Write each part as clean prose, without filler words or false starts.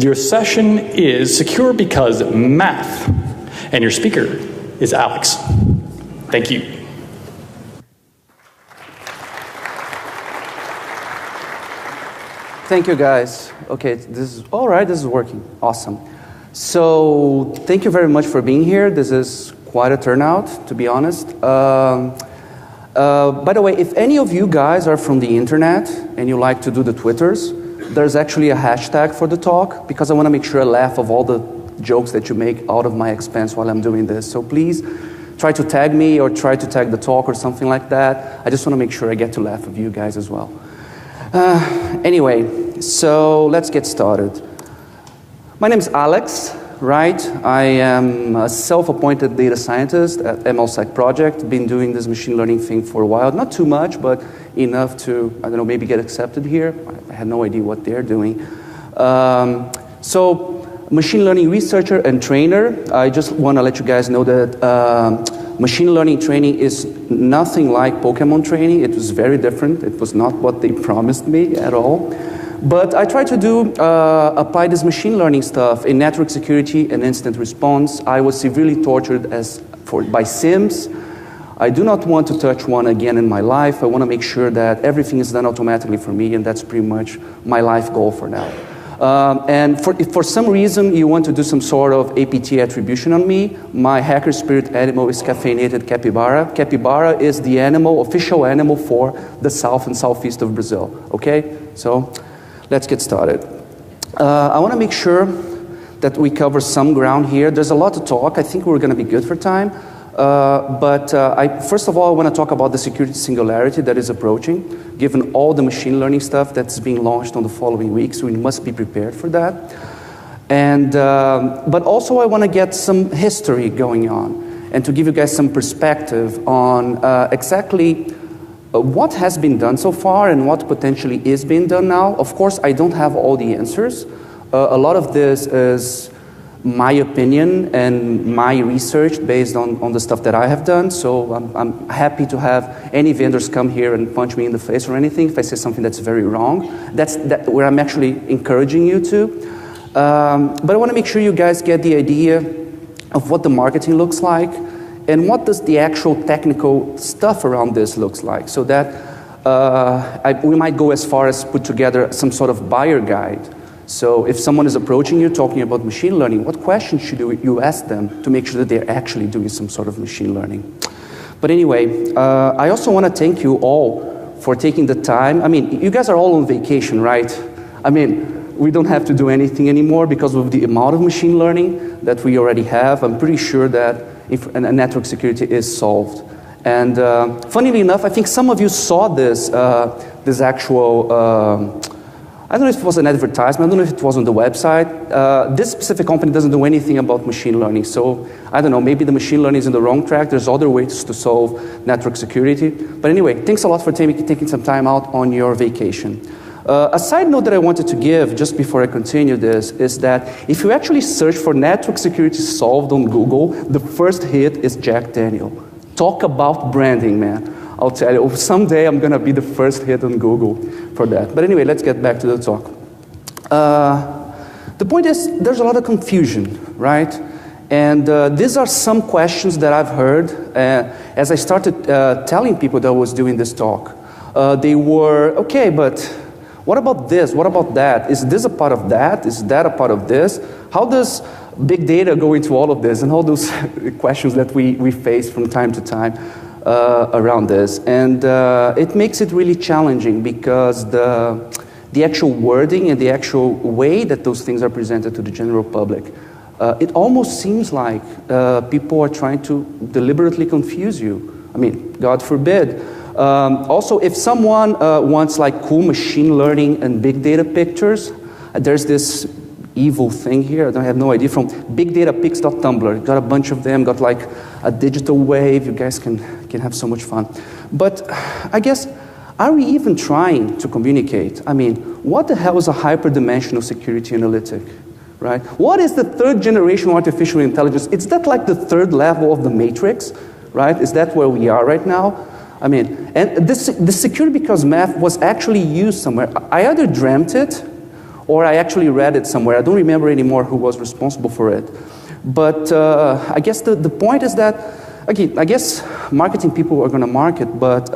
Your session is Secure Because Math, and your speaker is Alex. Thank you. Thank you, guys. Okay, this is all right. This is working. Awesome. So, thank you very much for being here. This is quite a turnout, to be honest. By the way, if any of you guys are from the internet and you like to do the Twitters, there's actually a hashtag for the talk because I want to make sure I laugh of all the jokes that you make out of my expense while I'm doing this. So please try to tag me or try to tag the talk or something like that. I just want to make sure I get to laugh of you guys as well. Anyway, so let's get started. My name is Alex, right? I am a self-appointed data scientist at MLSec Project. Been doing this machine learning thing for a while. Not too much, but enough to, I don't know, maybe get accepted here. I had no idea what they're doing. So, machine learning researcher and trainer. I just want to let you guys know that machine learning training is nothing like Pokemon training. It was very different. It was not what they promised me at all. But I try to apply this machine learning stuff in network security and incident response. I was severely tortured by SIMs. I do not want to touch one again in my life. I want to make sure that everything is done automatically for me, and that's pretty much my life goal for now. And if for some reason you want to do some sort of APT attribution on me, my hacker spirit animal is caffeinated capybara. Capybara is the official animal for the south and southeast of Brazil. Okay, so let's get started. I want to make sure that we cover some ground here. There's a lot to talk. I think we're going to be good for time. First of all, I want to talk about the security singularity that is approaching, given all the machine learning stuff that's being launched on the following weeks. We must be prepared for that. And, but also I want to get some history going on and to give you guys some perspective on exactly what has been done so far and what potentially is being done now. Of course, I don't have all the answers. A lot of this is my opinion and my research based on the stuff that I have done. So I'm happy to have any vendors come here and punch me in the face or anything if I say something that's very wrong. That's where I'm actually encouraging you to. But I want to make sure you guys get the idea of what the marketing looks like and what does the actual technical stuff around this looks like, so that we might go as far as put together some sort of buyer guide. So if someone is approaching you talking about machine learning, what questions should you ask them to make sure that they're actually doing some sort of machine learning? But anyway, I also want to thank you all for taking the time. I mean, you guys are all on vacation, right? I mean, we don't have to do anything anymore because of the amount of machine learning that we already have. I'm pretty sure that network security is solved. And funnily enough, I think some of you saw this actual I don't know if it was an advertisement, I don't know if it was on the website. This specific company doesn't do anything about machine learning, so I don't know, maybe the machine learning is in the wrong track. There's other ways to solve network security. But anyway, thanks a lot for taking some time out on your vacation. A side note that I wanted to give just before I continue this is that if you actually search for network security solved on Google, the first hit is Jack Daniel. Talk about branding, man. I'll tell you, someday I'm going to be the first hit on Google for that. But anyway, let's get back to the talk. The point is, there's a lot of confusion, right? And these are some questions that I've heard as I started telling people that I was doing this talk. They were, okay, but what about this? What about that? Is this a part of that? Is that a part of this? How does big data go into all of this? And all those questions that we face from time to time around this. And it makes it really challenging because the actual wording and the actual way that those things are presented to the general public, it almost seems like people are trying to deliberately confuse you. I mean, God forbid. Also, if someone wants like cool machine learning and big data pictures, there's this evil thing here, I have no idea, from bigdatapics.tumblr. Got a bunch of them, got like a digital wave, you guys can have so much fun. But I guess, are we even trying to communicate? I mean, what the hell is a hyperdimensional security analytic, right? What is the third generation artificial intelligence? Is that like the third level of the matrix, right? Is that where we are right now? I mean, and this security because math was actually used somewhere. I either dreamt it, or I actually read it somewhere. I don't remember anymore who was responsible for it. But I guess the point is that, again, I guess marketing people are going to market, but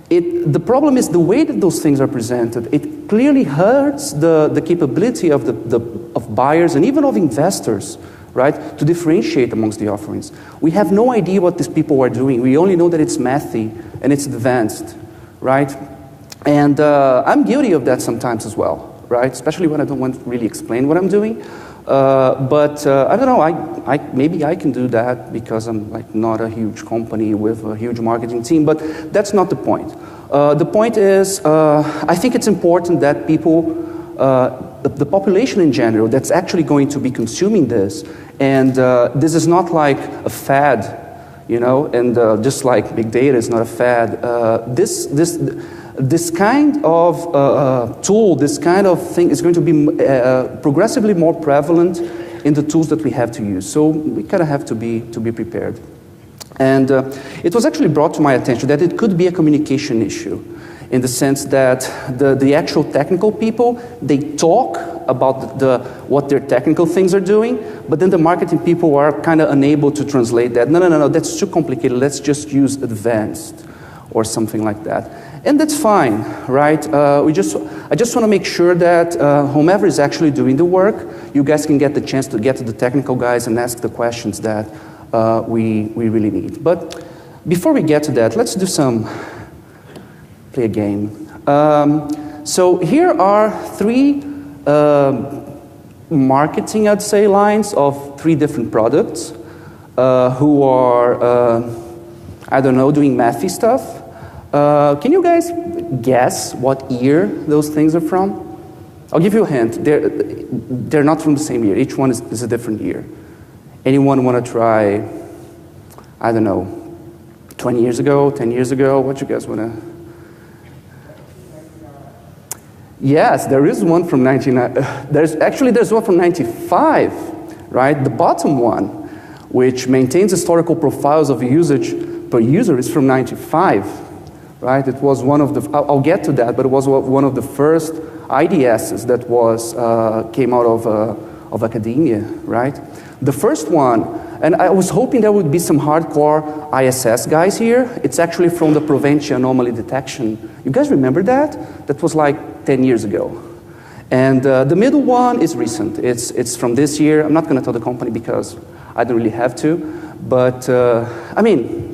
the problem is the way that those things are presented. It clearly hurts the capability of of buyers and even of investors, right, to differentiate amongst the offerings. We have no idea what these people are doing. We only know that it's mathy and it's advanced, right? And I'm guilty of that sometimes as well, right? Especially when I don't want to really explain what I'm doing. But I don't know, maybe I can do that because I'm like not a huge company with a huge marketing team, but that's not the point. The point is, I think it's important that people, the population in general that's actually going to be consuming this, and this is not like a fad, you know, and just like big data is not a fad. This kind of tool, this kind of thing is going to be progressively more prevalent in the tools that we have to use. So we kind of have to be prepared. And it was actually brought to my attention that it could be a communication issue in the sense that the actual technical people, they talk about what their technical things are doing, but then the marketing people are kind of unable to translate that. No, that's too complicated. Let's just use advanced or something like that. And that's fine, right? I just want to make sure that whomever is actually doing the work, you guys can get the chance to get to the technical guys and ask the questions that we really need. But before we get to that, let's do play a game. So here are three marketing, I'd say, lines of three different products who are, I don't know, doing mathy stuff. Can you guys guess what year those things are from? I'll give you a hint. They're not from the same year. Each one is a different year. Anyone want to try, I don't know, 20 years ago, 10 years ago? What you guys want to? Yes, there is one from 1990. There's one from 95, right? The bottom one, which maintains historical profiles of usage per user, is from 95. Right? It was one of the, I'll get to that, but it was one of the first IDSs that came out of academia, right? The first one, and I was hoping there would be some hardcore ISS guys here. It's actually from the Proventia anomaly detection. You guys remember that? That was like 10 years ago. And the middle one is recent. It's from this year. I'm not going to tell the company because I don't really have to, but I mean,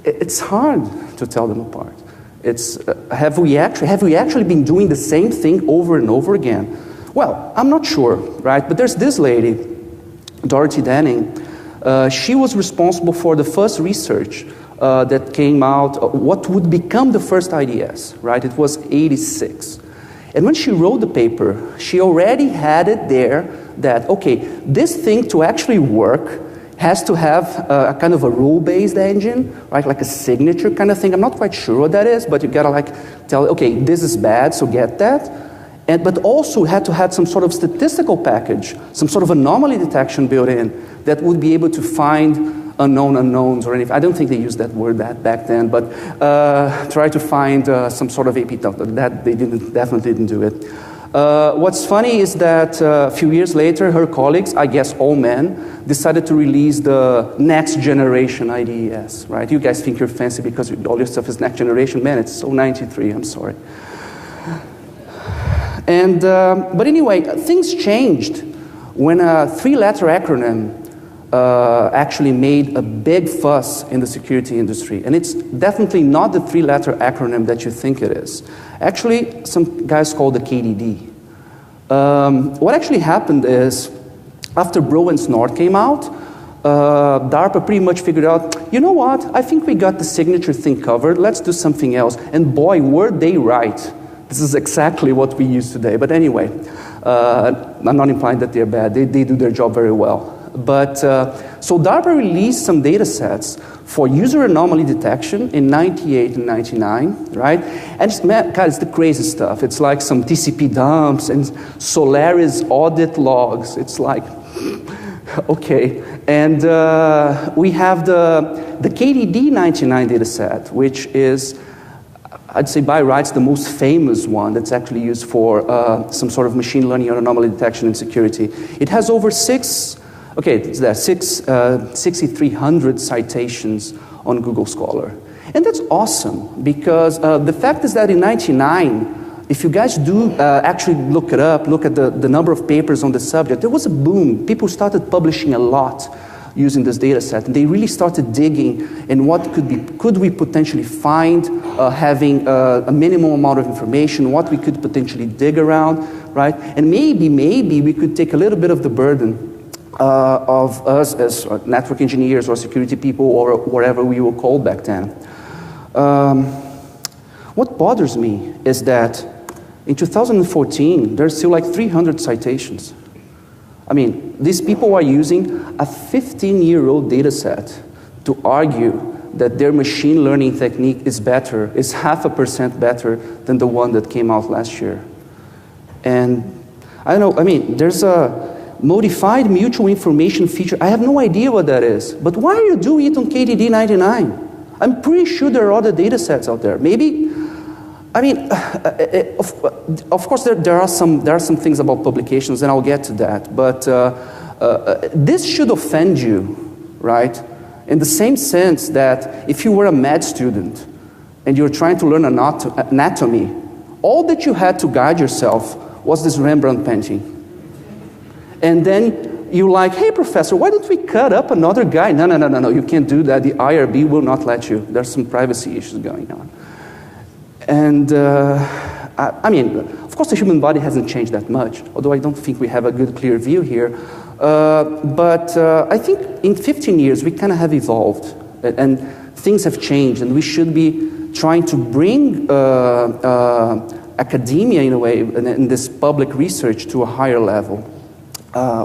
it's hard to tell them apart. Have we actually been doing the same thing over and over again? Well, I'm not sure, right? But there's this lady, Dorothy Denning. She was responsible for the first research that came out, what would become the first IDS, right? It was 86. And when she wrote the paper, she already had it there that, okay, this thing to actually work has to have a kind of a rule-based engine, right? Like a signature kind of thing. I'm not quite sure what that is, but you gotta like tell, okay, this is bad, so get that. But also had to have some sort of statistical package, some sort of anomaly detection built in that would be able to find unknown unknowns or anything. I don't think they used that word back then, but try to find some sort of AP that they definitely didn't do it. What's funny is that a few years later, her colleagues, I guess all men, decided to release the next generation IDES, right? You guys think you're fancy because all your stuff is next generation. Man, it's so 93, I'm sorry. And, but anyway, things changed when a three-letter acronym actually made a big fuss in the security industry. And it's definitely not the three-letter acronym that you think it is. Actually, some guys call the KDD. What actually happened is, after Bro and Snort came out, DARPA pretty much figured out, you know what, I think we got the signature thing covered, let's do something else. And boy, were they right. This is exactly what we use today. But anyway, I'm not implying that they're bad. They do their job very well. But so DARPA released some data sets for user anomaly detection in 98 and 99, right? And it's, man, God, it's the crazy stuff. It's like some TCP dumps and Solaris audit logs. It's like, okay. And we have the KDD 99 data set, which is, I'd say by rights the most famous one that's actually used for some sort of machine learning or anomaly detection and security. It has over 6,300 citations on Google Scholar. And that's awesome, because the fact is that in '99, if you guys do actually look it up, look at the number of papers on the subject, there was a boom. People started publishing a lot using this data set, and they really started digging in what could we potentially find, having a minimum amount of information, what we could potentially dig around, right? And maybe we could take a little bit of the burden of us as network engineers or security people or whatever we were called back then. What bothers me is that in 2014, there's still like 300 citations. I mean, these people are using a 15-year-old data set to argue that their machine learning technique is better, is 0.5% better than the one that came out last year. And I don't know, I mean, there's a modified mutual information feature. I have no idea what that is, but why are you doing it on KDD 99? I'm pretty sure there are other data sets out there. Maybe, I mean, of course there are some things about publications, and I'll get to that, but this should offend you, right? In the same sense that if you were a med student and you're trying to learn anatomy, all that you had to guide yourself was this Rembrandt painting. And then you're like, hey, professor, why don't we cut up another guy? No, you can't do that. The IRB will not let you. There's some privacy issues going on. And I mean, of course, the human body hasn't changed that much, although I don't think we have a good, clear view here. But I think in 15 years, we kind of have evolved, and things have changed, and we should be trying to bring academia, in a way, and this public research to a higher level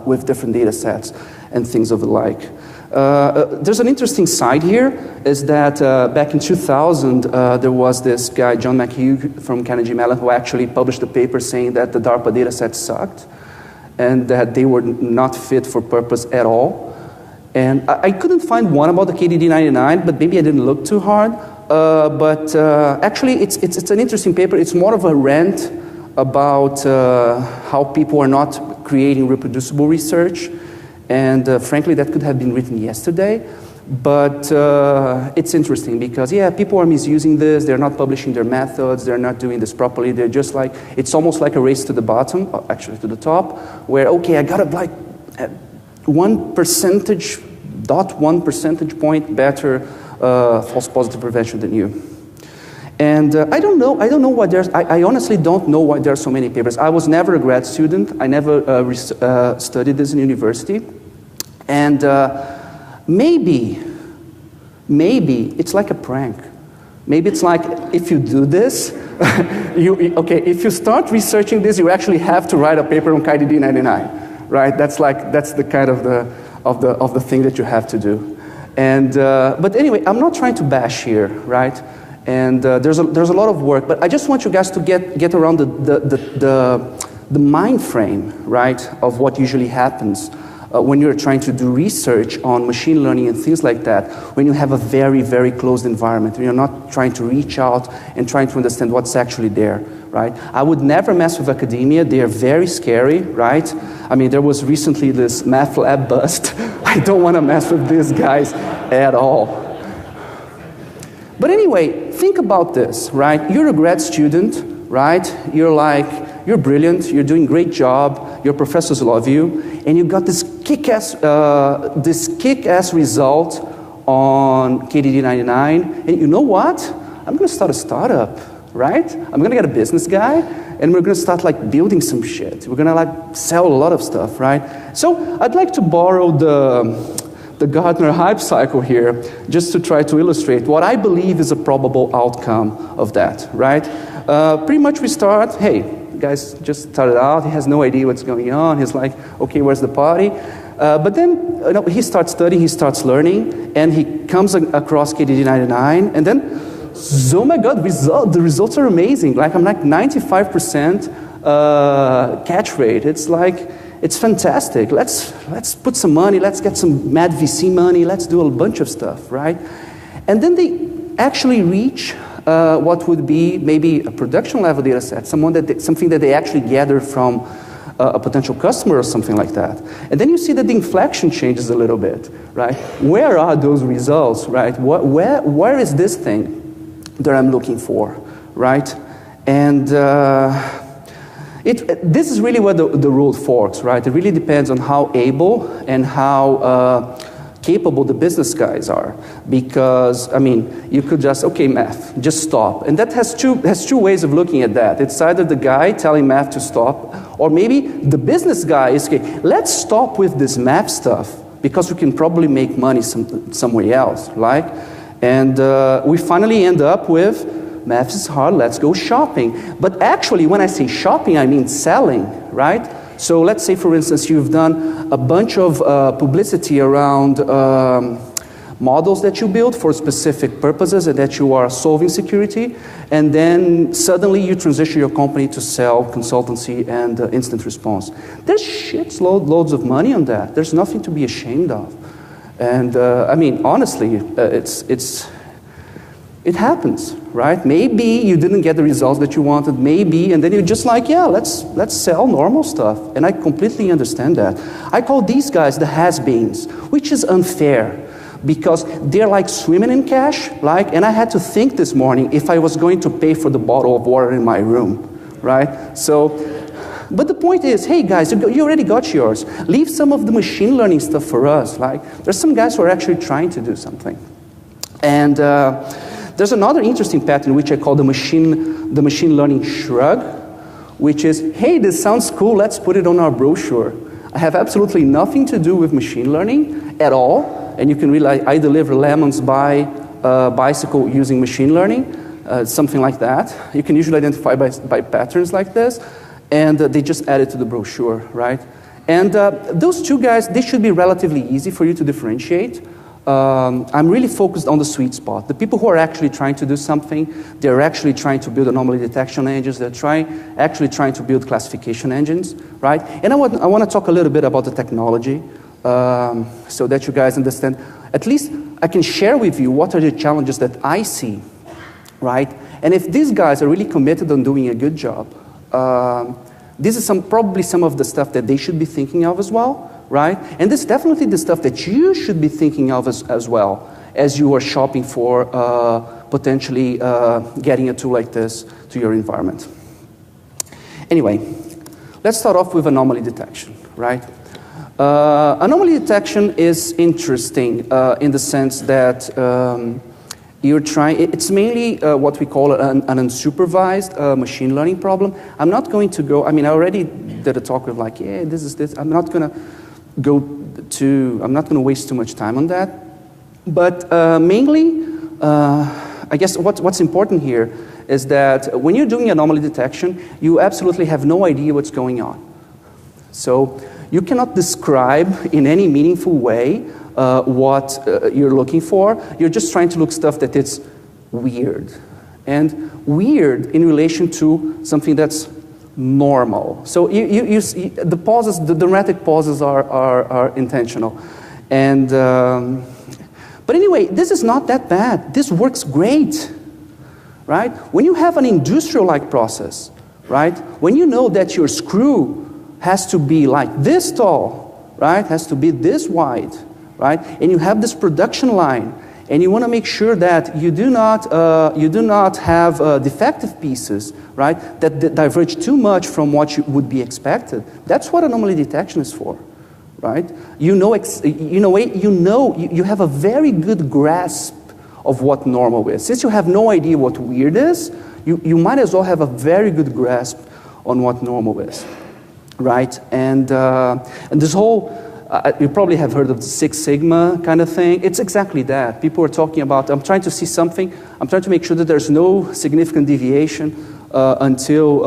with different data sets and things of the like. There's an interesting side here, is that back in 2000, there was this guy, John McHugh from Carnegie Mellon, who actually published a paper saying that the DARPA data set sucked and that they were not fit for purpose at all. And I couldn't find one about the KDD 99, but maybe I didn't look too hard. But actually, it's an interesting paper. It's more of a rant about how people are not creating reproducible research. And frankly, that could have been written yesterday. But it's interesting because, yeah, people are misusing this. They're not publishing their methods. They're not doing this properly. They're just like, it's almost like a race to the bottom, actually to the top, where, okay, I got to like 1 percentage point better false positive prevention than you. And I don't know why there's, I honestly don't know why there are so many papers. I was never a grad student. I never studied this in university. And maybe it's like a prank. Maybe it's like, if you do this, if you start researching this, you actually have to write a paper on KDD 99, right? That's the kind of the thing that you have to do. And but anyway, I'm not trying to bash here, right? And there's a lot of work, but I just want you guys to get around the mind frame, right, of what usually happens when you're trying to do research on machine learning and things like that, when you have a very, very closed environment, when you're not trying to reach out and trying to understand what's actually there, right? I would never mess with academia. They are very scary, right? I mean, there was recently this math lab bust. I don't want to mess with these guys at all. But anyway, think about this, right? You're a grad student, right? You're brilliant, you're doing a great job, your professors love you, and you got this kick-ass result on KDD 99, and you know what? I'm going to start a startup, right? I'm going to get a business guy, and we're going to start like building some shit. We're going to like sell a lot of stuff, right? So I'd like to borrow the Gartner hype cycle here, just to try to illustrate what I believe is a probable outcome of that, right? Pretty much we start, hey, guys just started out, he has no idea what's going on, he's like, okay, where's the party? But then he starts studying, he starts learning, and he comes across KDD 99, and then, oh my God, the results are amazing. Like, I'm like 95% catch rate. It's like, it's fantastic. Let's put some money, let's get some mad VC money, let's do a bunch of stuff, right? And then they actually reach what would be maybe a production level data set, something that they actually gather from a potential customer or something like that. And then you see that the inflection changes a little bit, right? Where are those results, right? Where is this thing that I'm looking for, right? And this is really where the road forks, right? It really depends on how able and how capable the business guys are. Because, I mean, you could just, okay, math, just stop. And that has two ways of looking at that. It's either the guy telling math to stop, or maybe the business guy is, okay, let's stop with this math stuff, because we can probably make money somewhere else, right? And we finally end up with, math is hard, let's go shopping. But actually, when I say shopping, I mean selling, right? So let's say, for instance, you've done a bunch of publicity around models that you build for specific purposes and that you are solving security, and then suddenly you transition your company to sell consultancy and instant response. There's loads of money on that. There's nothing to be ashamed of. And I mean, honestly, it happens, right? Maybe you didn't get the results that you wanted, maybe, and then you're just like, yeah, let's sell normal stuff. And I completely understand that. I call these guys the has-beens, which is unfair, because they're like swimming in cash, like, and I had to think this morning if I was going to pay for the bottle of water in my room, right? So, but the point is, hey guys, you already got yours. Leave some of the machine learning stuff for us. Like, there's some guys who are actually trying to do something. And there's another interesting pattern which I call the machine learning shrug, which is, hey, this sounds cool, let's put it on our brochure. I have absolutely nothing to do with machine learning at all, and you can realize I deliver lemons by bicycle using machine learning, something like that. You can usually identify by patterns like this, and they just add it to the brochure, right? And those two guys, they should be relatively easy for you to differentiate. I'm really focused on the sweet spot. The people who are actually trying to do something, they're actually trying to build anomaly detection engines, they're actually trying to build classification engines, right? And I want to talk a little bit about the technology so that you guys understand. At least I can share with you what are the challenges that I see, right? And if these guys are really committed on doing a good job, this is probably some of the stuff that they should be thinking of as well. Right? And this is definitely the stuff that you should be thinking of as well as you are shopping for potentially getting a tool like this to your environment. Anyway, let's start off with anomaly detection, right? Anomaly detection is interesting in the sense that it's mainly what we call an unsupervised machine learning problem. I'm not going to go, I mean, I already did a talk with like, yeah, this is this. I'm not going to waste too much time on that. But mainly, I guess what's important here is that when you're doing anomaly detection, you absolutely have no idea what's going on. So you cannot describe in any meaningful way what you're looking for. You're just trying to look stuff that is weird. And weird in relation to something that's normal. So you see the pauses, the dramatic pauses are intentional. And but anyway, this is not that bad. This works great, right? When you have an industrial-like process, right? When you know that your screw has to be like this tall, right? Has to be this wide, right? And you have this production line, and you want to make sure that you do not have defective pieces, right? That diverge too much from what would be expected. That's what anomaly detection is for, right? You have a very good grasp of what normal is. Since you have no idea what weird is, you might as well have a very good grasp on what normal is, right? And this whole you probably have heard of the Six Sigma kind of thing. It's exactly that. People are talking about, I'm trying to see something, I'm trying to make sure that there's no significant deviation until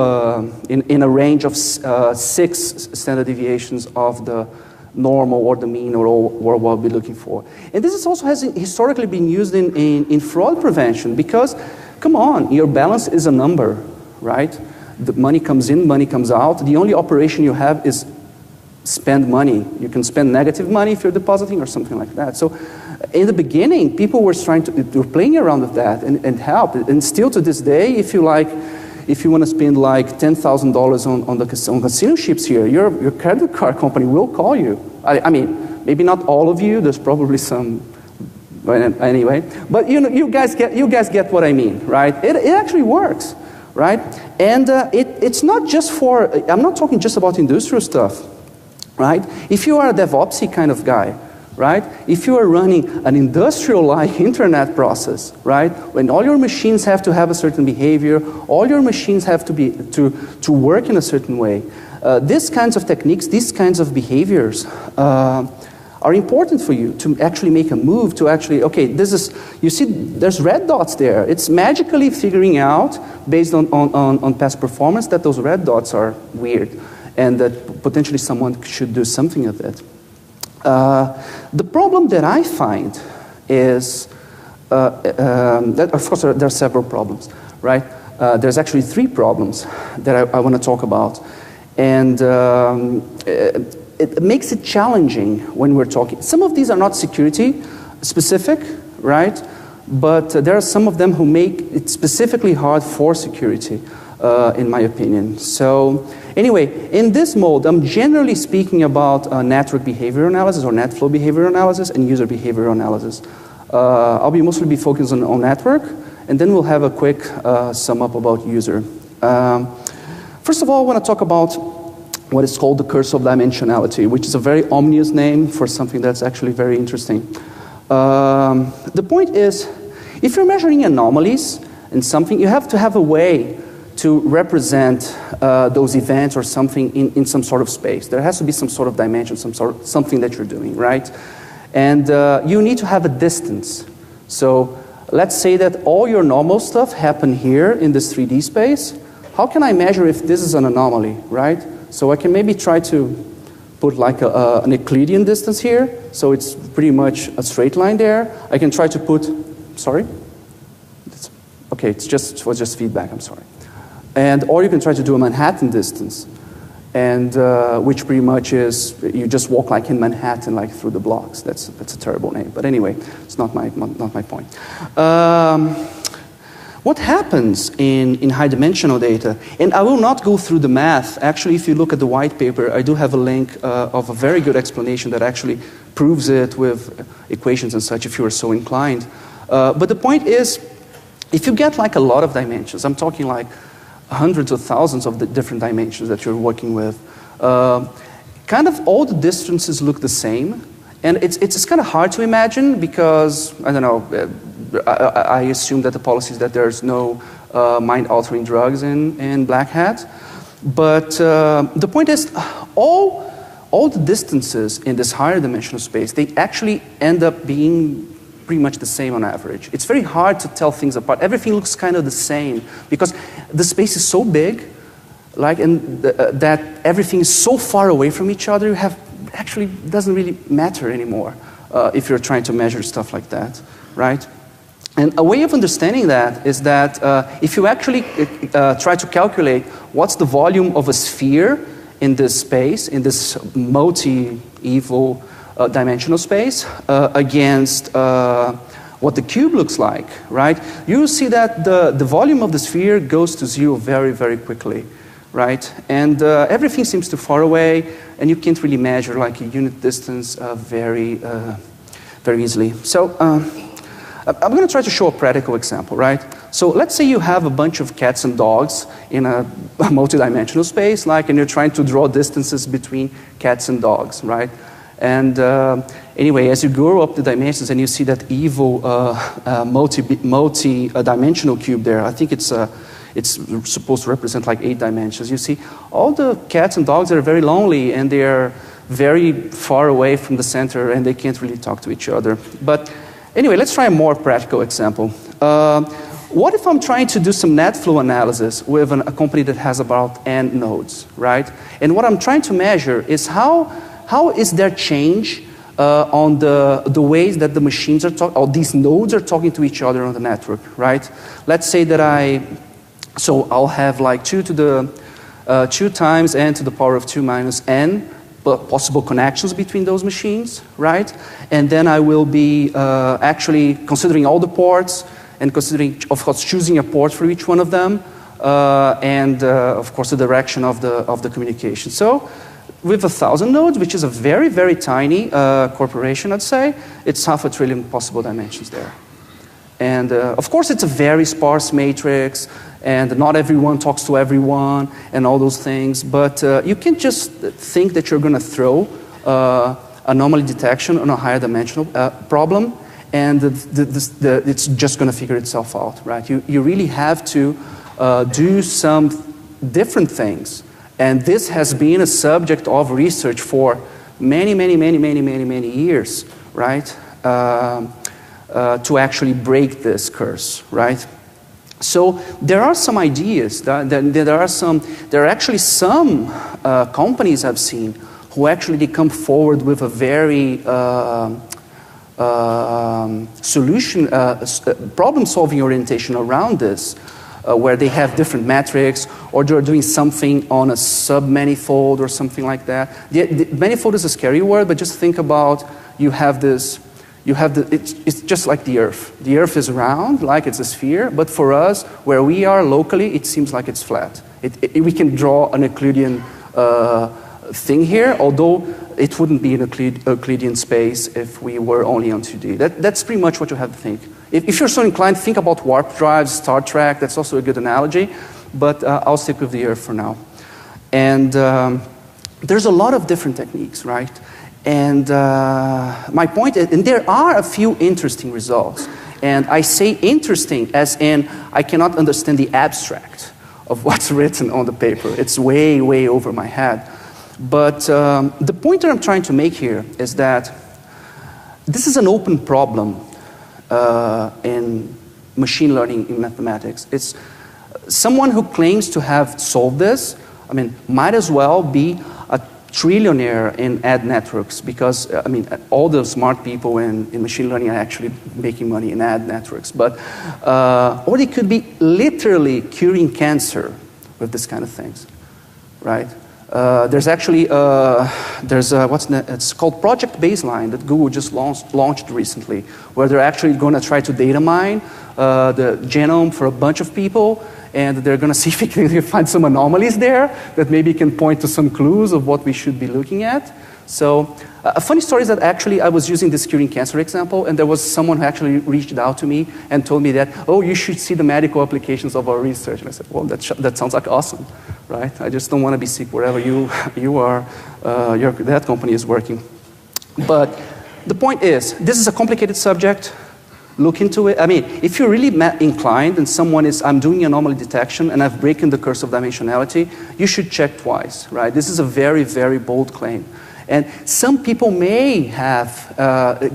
in a range of 6 standard deviations of the normal or the mean or what we'll be looking for. And this has historically been used in fraud prevention because, come on, your balance is a number, right? The money comes in, money comes out. The only operation you have is spend money. You can spend negative money if you're depositing or something like that. So in the beginning, people were were playing around with that and help. And still to this day, if you want to spend like $10,000 on casino chips here, your credit card company will call you. I mean, maybe not all of you. There's probably some, anyway. But you guys get what I mean, right? It actually works, right? And it's not just for. I'm not talking just about industrial stuff, right? If you are a DevOpsy kind of guy, right? If you are running an industrial-like internet process, right? When all your machines have to have a certain behavior, all your machines have to work in a certain way. These kinds of techniques, these kinds of behaviors are important for you to actually make a move to actually, okay, you see, there's red dots there. It's magically figuring out, based on past performance, that those red dots are weird and that potentially someone should do something with it. The problem that I find is that, of course, there are several problems, right? There's actually 3 problems that I want to talk about. And it makes it challenging when we're talking. Some of these are not security specific, right? But there are some of them who make it specifically hard for security, in my opinion. So anyway, in this mode, I'm generally speaking about network behavior analysis or NetFlow behavior analysis and user behavior analysis. I'll mostly be focused on network, and then we'll have a quick sum up about user. First of all, I want to talk about what is called the curse of dimensionality, which is a very ominous name for something that's actually very interesting. The point is, if you're measuring anomalies in something, you have to have a way to represent those events or something in some sort of space. There has to be some sort of dimension, something that you're doing, right? And you need to have a distance. So let's say that all your normal stuff happen here in this 3D space. How can I measure if this is an anomaly, right? So I can maybe try to put like an Euclidean distance here. So it's pretty much a straight line there. I can try to put, sorry? Okay, it was just feedback, I'm sorry. Or you can try to do a Manhattan distance, and which pretty much is you just walk like in Manhattan, like through the blocks. That's a terrible name, but anyway, it's not my point. What happens in high-dimensional data? And I will not go through the math. Actually, if you look at the white paper, I do have a link of a very good explanation that actually proves it with equations and such, if you are so inclined. But the point is, if you get like a lot of dimensions, I'm talking like hundreds of thousands of the different dimensions that you're working with, kind of all the distances look the same. And it's kind of hard to imagine because, I don't know, I assume that the policy is that there's no mind-altering drugs in Black Hat. But the point is, all the distances in this higher dimensional space, they actually end up being pretty much the same on average. It's very hard to tell things apart. Everything looks kind of the same because the space is so big, that everything is so far away from each other, you have actually doesn't really matter anymore if you're trying to measure stuff like that, right? And a way of understanding that is that if you actually try to calculate what's the volume of a sphere in this space, in this multi-evil dimensional space, against what the cube looks like, right? You see that the volume of the sphere goes to 0 very, very quickly, right? And everything seems too far away, and you can't really measure like a unit distance very easily. So I'm going to try to show a practical example, right? So let's say you have a bunch of cats and dogs in a multidimensional space, and you're trying to draw distances between cats and dogs, right? And anyway, as you grow up the dimensions and you see that evil multi-dimensional cube there, I think it's supposed to represent like 8 dimensions. You see all the cats and dogs that are very lonely and they're very far away from the center and they can't really talk to each other. But anyway, let's try a more practical example. What if I'm trying to do some NetFlow analysis with a company that has about n nodes, right? And what I'm trying to measure is how is there change on the ways that the machines are talking, or these nodes are talking to each other on the network, right? Let's say that I'll have like 2 times n to the power of 2 minus n possible connections between those machines, right? And then I will be actually considering all the ports and considering, of course, choosing a port for each one of them, and of course the direction of the communication. So with 1,000 nodes, which is a very, very tiny corporation, I'd say, it's 500 billion possible dimensions there. And of course, it's a very sparse matrix, and not everyone talks to everyone, and all those things. But you can just think that you're going to throw anomaly detection on a higher dimensional problem, and it's just going to figure itself out, right? You really have to do some different things. And this has been a subject of research for many years, right? To actually break this curse, right? So there are some ideas. There are actually some companies I've seen who actually come forward with a very problem-solving orientation around this, where they have different metrics, or they're doing something on a sub-manifold or something like that. The manifold is a scary word, but just think about it's just like the Earth. The Earth is round, like it's a sphere, but for us, where we are locally, it seems like it's flat. We can draw an Euclidean thing here, although it wouldn't be an Euclidean space if we were only on 2D. That's pretty much what you have to think. If you're so inclined, think about warp drives, Star Trek. That's also a good analogy, but I'll stick with the Earth for now. And there's a lot of different techniques, right? And my point is, and there are a few interesting results. And I say interesting as in I cannot understand the abstract of what's written on the paper. It's way, way over my head. But the point that I'm trying to make here is that this is an open problem in machine learning in mathematics. It's someone who claims to have solved this, I mean, might as well be a trillionaire in ad networks, because I mean, all the smart people in machine learning are actually making money in ad networks. But or they could be literally curing cancer with this kind of things, right? There's actually it's called Project Baseline that Google just launched recently, where they're actually going to try to data mine the genome for a bunch of people, and they're going to see if they can find some anomalies there that maybe can point to some clues of what we should be looking at. So a funny story is that actually I was using this curing cancer example, and there was someone who actually reached out to me and told me that, oh, you should see the medical applications of our research. And I said, well, that sounds like awesome, right? I just don't want to be sick wherever you are, that company is working. But the point is, this is a complicated subject. Look into it. I mean, if you're really inclined and someone is, I'm doing anomaly detection and I've broken the curse of dimensionality, you should check twice, right? This is a very, very bold claim. And some people may have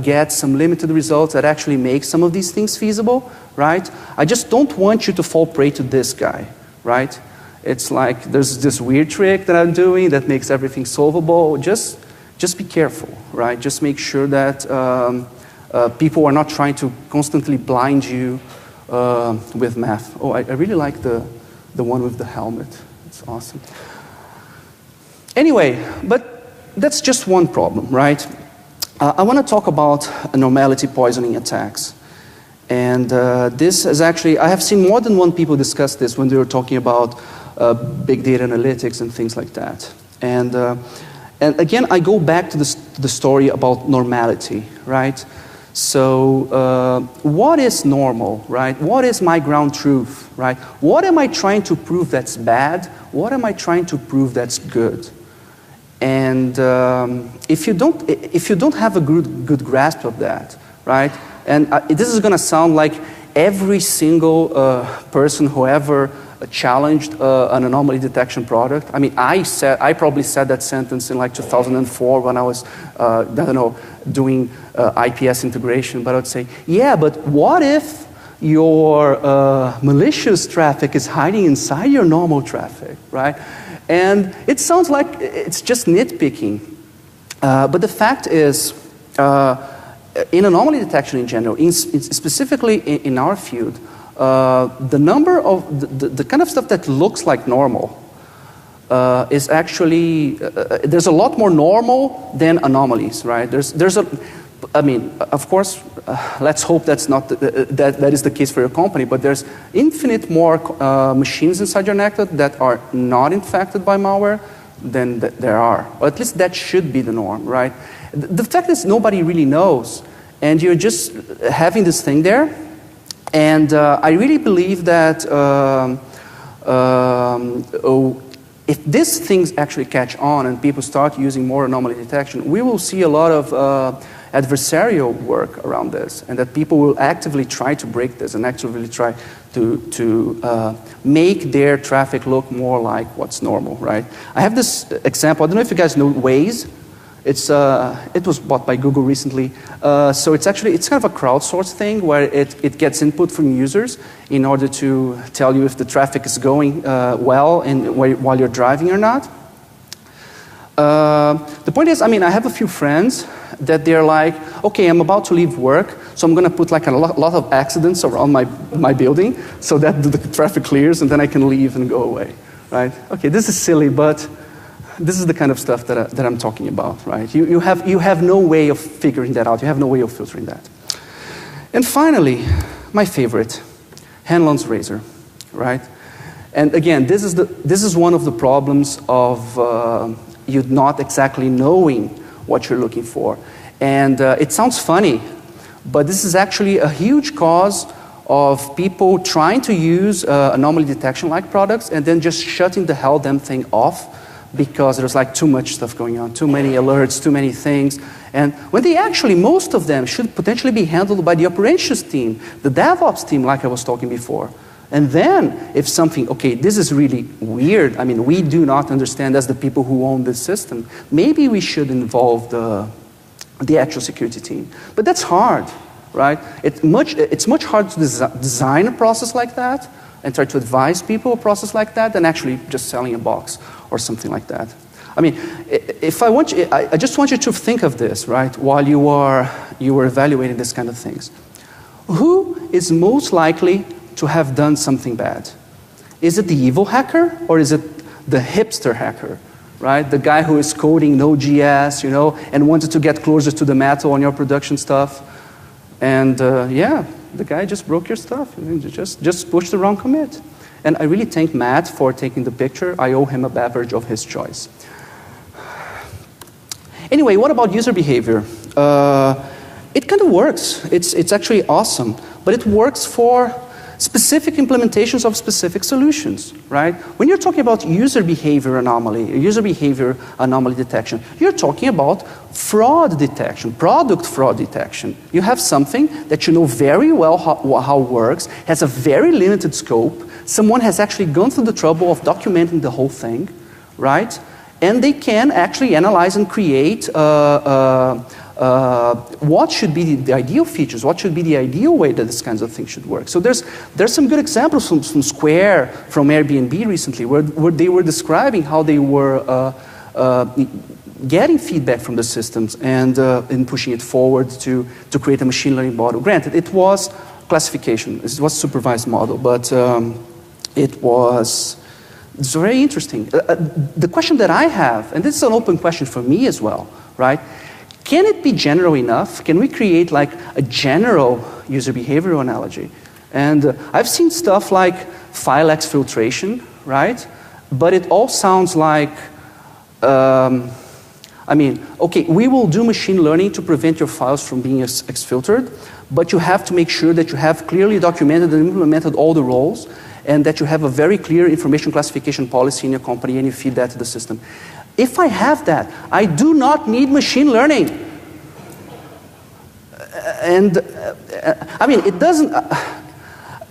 get some limited results that actually make some of these things feasible, right? I just don't want you to fall prey to this guy, right? It's like there's this weird trick that I'm doing that makes everything solvable. Just be careful, right? Just make sure that people are not trying to constantly blind you with math. Oh, I really like the one with the helmet. It's awesome. Anyway, but that's just one problem, right? I want to talk about normality poisoning attacks. And this is actually, I have seen more than one people discuss this when they were talking about big data analytics and things like that. And again, I go back to the story about normality, right? So what is normal, right? What is my ground truth, right? What am I trying to prove that's bad? What am I trying to prove that's good? And if you don't have a good grasp of that, right? And this is going to sound like every single person who ever challenged an anomaly detection product. I mean, I probably said that sentence in like 2004 when I was, I don't know, doing IPS integration. But I would say, yeah, but what if your malicious traffic is hiding inside your normal traffic, right? And it sounds like it's just nitpicking. But the fact is, in anomaly detection in general, specifically in our field, the number of the kind of stuff that looks like normal is actually, there's a lot more normal than anomalies, right? I mean, of course, let's hope that's not that is the case for your company, but there's infinite more machines inside your network that are not infected by malware than there are. Or at least that should be the norm, right? The fact is nobody really knows, and you're just having this thing there. And I really believe that if these things actually catch on and people start using more anomaly detection, we will see a lot of adversarial work around this, and that people will actively try to break this and actively try to make their traffic look more like what's normal, right? I have this example. I don't know if you guys know Waze. It was bought by Google recently. So it's kind of a crowdsourced thing where it gets input from users in order to tell you if the traffic is going well and while you're driving or not. The point is, I mean, I have a few friends that they're like, okay, I'm about to leave work, so I'm going to put like a lot of accidents around my building so that the traffic clears and then I can leave and go away, right? Okay, this is silly, but this is the kind of stuff that I'm talking about, right? You have no way of figuring that out. You have no way of filtering that. And finally, my favorite, Hanlon's razor, right? And again, this is one of the problems of you not exactly knowing what you're looking for. And it sounds funny, but this is actually a huge cause of people trying to use anomaly detection-like products and then just shutting the hell damn thing off because there's like too much stuff going on, too many alerts, too many things. And when they actually, most of them should potentially be handled by the operations team, the DevOps team, like I was talking before. And then, if something, okay, this is really weird, I mean, we do not understand as the people who own this system, maybe we should involve the actual security team. But that's hard, right? It's much harder to design a process like that and try to advise people a process like that than actually just selling a box or something like that. I mean, I just want you to think of this, right, while you were evaluating this kind of things. Who is most likely to have done something bad? Is it the evil hacker or is it the hipster hacker, right? The guy who is coding Node.js, you know, and wanted to get closer to the metal on your production stuff. And yeah, the guy just broke your stuff. Just pushed the wrong commit. And I really thank Matt for taking the picture. I owe him a beverage of his choice. Anyway, what about user behavior? It kind of works. It's actually awesome. But it works for specific implementations of specific solutions, right? When you're talking about user behavior anomaly detection, you're talking about fraud detection, product fraud detection. You have something that you know very well how it works, has a very limited scope. Someone has actually gone through the trouble of documenting the whole thing, right? And they can actually analyze and create what should be the ideal features, what should be the ideal way that this kinds of things should work. So there's some good examples from Square, from Airbnb recently, where they were describing how they were getting feedback from the systems and pushing it forward to create a machine learning model. Granted, it was classification, it was a supervised model, but it's very interesting. The question that I have, and this is an open question for me as well, right? Can it be general enough? Can we create like a general user behavioral analogy? And I've seen stuff like file exfiltration, right? But it all sounds like, I mean, okay, we will do machine learning to prevent your files from being exfiltered, but you have to make sure that you have clearly documented and implemented all the roles, and that you have a very clear information classification policy in your company, and you feed that to the system. If I have that, I do not need machine learning. And I mean, it doesn't.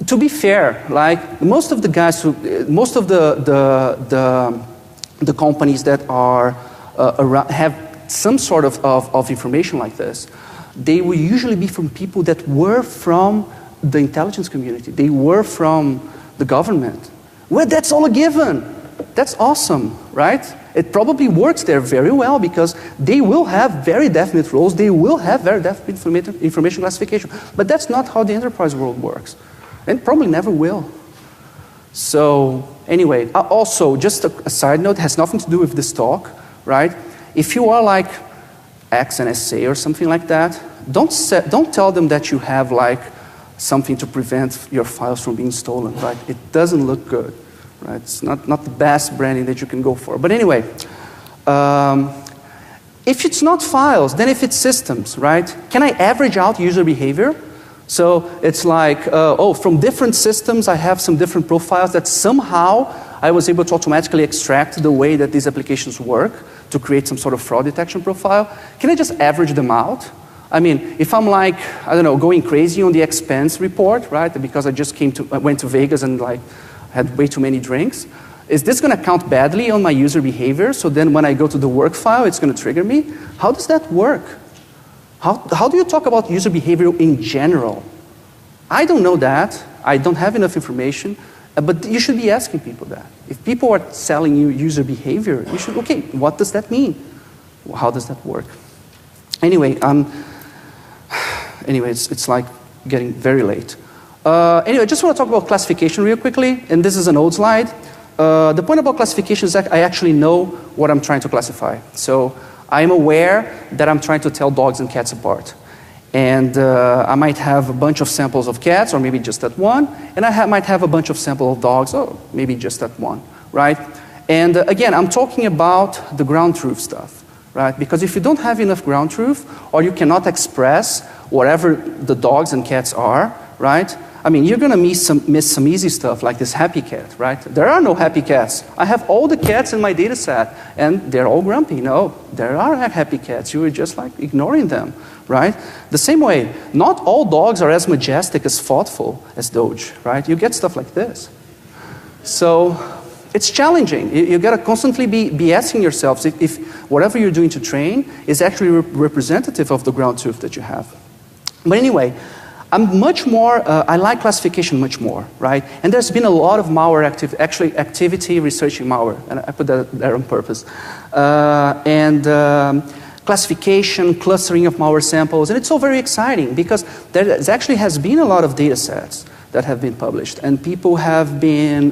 To be fair, like most of the guys most of the companies that are have some sort of information like this, they will usually be from people that were from the intelligence community. They were from the government. Well, that's all a given. That's awesome, right? It probably works there very well because they will have very definite roles. They will have very definite information classification. But that's not how the enterprise world works. And probably never will. So anyway, also, just a side note, has nothing to do with this talk, right? If you are like XNSA or something like that, don't tell them that you have like something to prevent your files from being stolen, right? It doesn't look good, right? It's not the best branding that you can go for. But anyway, if it's not files, then if it's systems, right? Can I average out user behavior? So it's like, from different systems, I have some different profiles that somehow I was able to automatically extract the way that these applications work to create some sort of fraud detection profile. Can I just average them out? I mean, if I'm like, I don't know, going crazy on the expense report, right? Because I just went to Vegas and like had way too many drinks. Is this going to count badly on my user behavior? So then when I go to the work file, it's going to trigger me? How does that work? How do you talk about user behavior in general? I don't know that. I don't have enough information. But you should be asking people that. If people are selling you user behavior, you should, okay, what does that mean? How does that work? Anyway, it's like getting very late. Anyway, I just want to talk about classification real quickly. And this is an old slide. The point about classification is that I actually know what I'm trying to classify. So I'm aware that I'm trying to tell dogs and cats apart. And I might have a bunch of samples of cats, or maybe just that one. And I might have a bunch of samples of dogs, or maybe just that one, right? And again, I'm talking about the ground truth stuff, right? Because if you don't have enough ground truth, or you cannot express whatever the dogs and cats are, right? I mean, you're going to miss some easy stuff like this happy cat, right? There are no happy cats. I have all the cats in my data set, and they're all grumpy. No, there are happy cats. You were just like ignoring them, right? The same way, not all dogs are as majestic, as thoughtful as Doge, right? You get stuff like this. So it's challenging. You got to constantly be asking yourselves if whatever you're doing to train is actually representative of the ground truth that you have. But anyway, I'm much more, I like classification much more, right? And there's been a lot of malware activity researching malware, and I put that there on purpose. Classification, clustering of malware samples, and it's all very exciting because there actually has been a lot of data sets that have been published, and people have been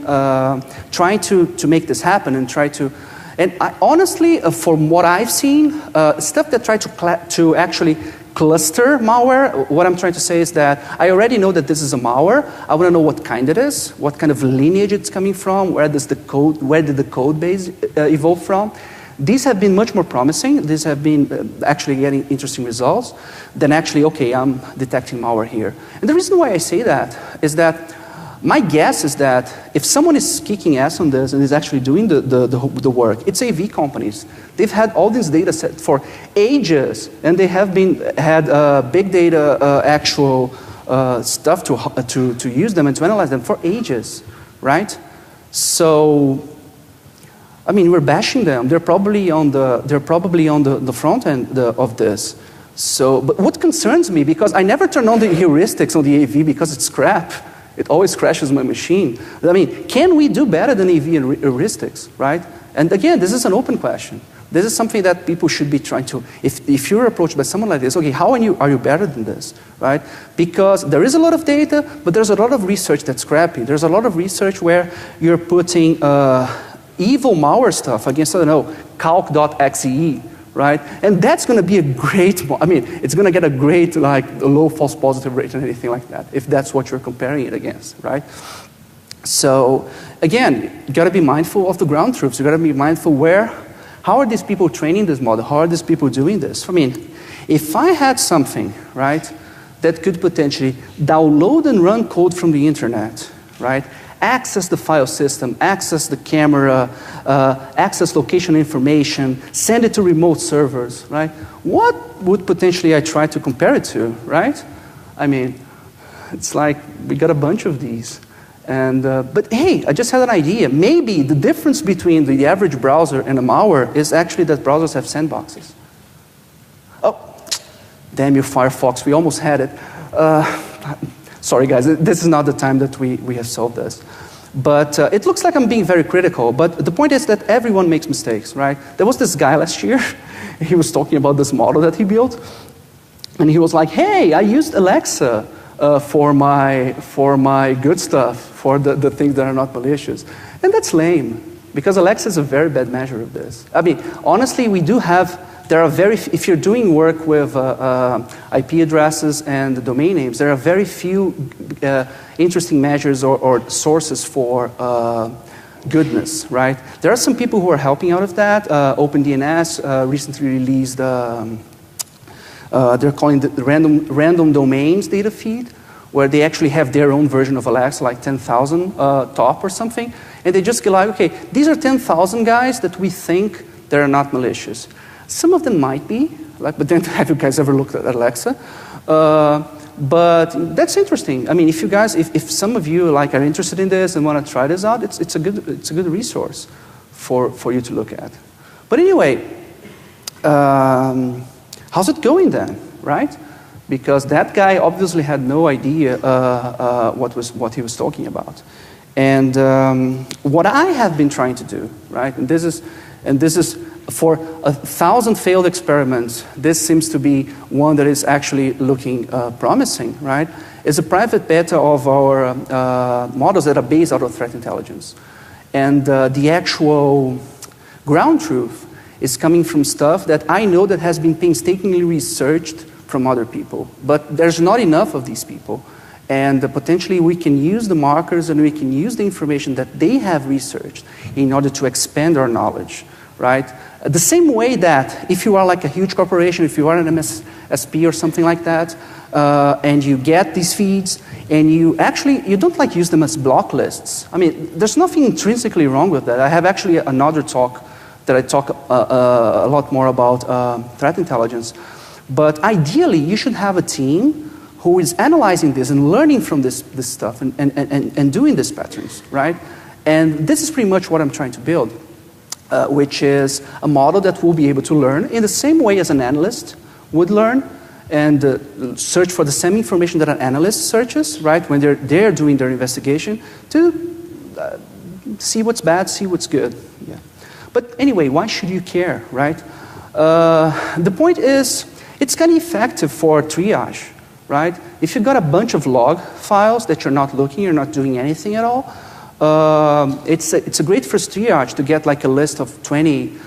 trying to make this happen and try to, and honestly, from what I've seen, stuff that try to actually cluster malware, what I'm trying to say is that I already know that this is a malware. I want to know what kind it is, what kind of lineage it's coming from, where did the code base evolve from. These have been much more promising. These have been actually getting interesting results than actually, okay, I'm detecting malware here. And the reason why I say that is that my guess is that if someone is kicking ass on this and is actually doing the work, it's AV companies. They've had all this data set for ages, and they have had big data actual stuff to use them and to analyze them for ages, right? So, I mean, we're bashing them. They're probably on the front end of this. So, but what concerns me, because I never turn on the heuristics on the AV because it's crap. It always crashes my machine. I mean, can we do better than AV and heuristics, right? And again, this is an open question. This is something that people should be trying to, if you're approached by someone like this, okay, how are you better than this, right? Because there is a lot of data, but there's a lot of research that's crappy. There's a lot of research where you're putting evil malware stuff against, I don't know, calc.xe, right? And that's going to be a great, I mean, it's going to get a great, like, low false positive rate and anything like that, if that's what you're comparing it against, right? So, again, you got to be mindful of the ground truths. You got to be mindful how are these people training this model? How are these people doing this? I mean, if I had something, right, that could potentially download and run code from the internet, right, access the file system, access the camera, access location information, send it to remote servers, right? What would potentially I try to compare it to, right? I mean, it's like we got a bunch of these. And, but hey, I just had an idea. Maybe the difference between the average browser and a malware is actually that browsers have sandboxes. Oh, damn you, Firefox, we almost had it. Sorry guys, this is not the time that we have solved this. But it looks like I'm being very critical, but the point is that everyone makes mistakes, right? There was this guy last year, he was talking about this model that he built, and he was like, hey, I used Alexa for my good stuff, for the things that are not malicious. And that's lame, because Alexa is a very bad measure of this. I mean, honestly, we do have, there are if you're doing work with IP addresses and domain names, there are very few interesting measures or sources for goodness, right? There are some people who are helping out of that. OpenDNS recently released, they're calling it the random domains data feed, where they actually have their own version of Alexa, like 10,000 top or something. And they just go like, okay, these are 10,000 guys that we think they're not malicious. Some of them might be, like, but then have you guys ever looked at Alexa? But that's interesting. I mean, if you guys, if some of you like are interested in this and want to try this out, it's a good resource for you to look at. But anyway, how's it going then, right? Because that guy obviously had no idea what he was talking about. And what I have been trying to do, right? And this is for 1,000 failed experiments, this seems to be one that is actually looking promising, right? Is a private beta of our models that are based out of threat intelligence. And the actual ground truth is coming from stuff that I know that has been painstakingly researched from other people. But there's not enough of these people. And potentially we can use the markers and we can use the information that they have researched in order to expand our knowledge, right? The same way that if you are like a huge corporation, if you are an MSSP or something like that, and you get these feeds, and you don't like use them as block lists. I mean, there's nothing intrinsically wrong with that. I have actually another talk that I talk a lot more about threat intelligence. But ideally, you should have a team who is analyzing this and learning from this stuff and doing these patterns, right? And this is pretty much what I'm trying to build, which is a model that will be able to learn in the same way as an analyst would learn and search for the same information that an analyst searches, right? When they're doing their investigation to see what's bad, see what's good. Yeah. But anyway, why should you care, right? The point is, it's kind of effective for triage, right? If you've got a bunch of log files that you're not looking, you're not doing anything at all, it's a great first triage to get like a list of 10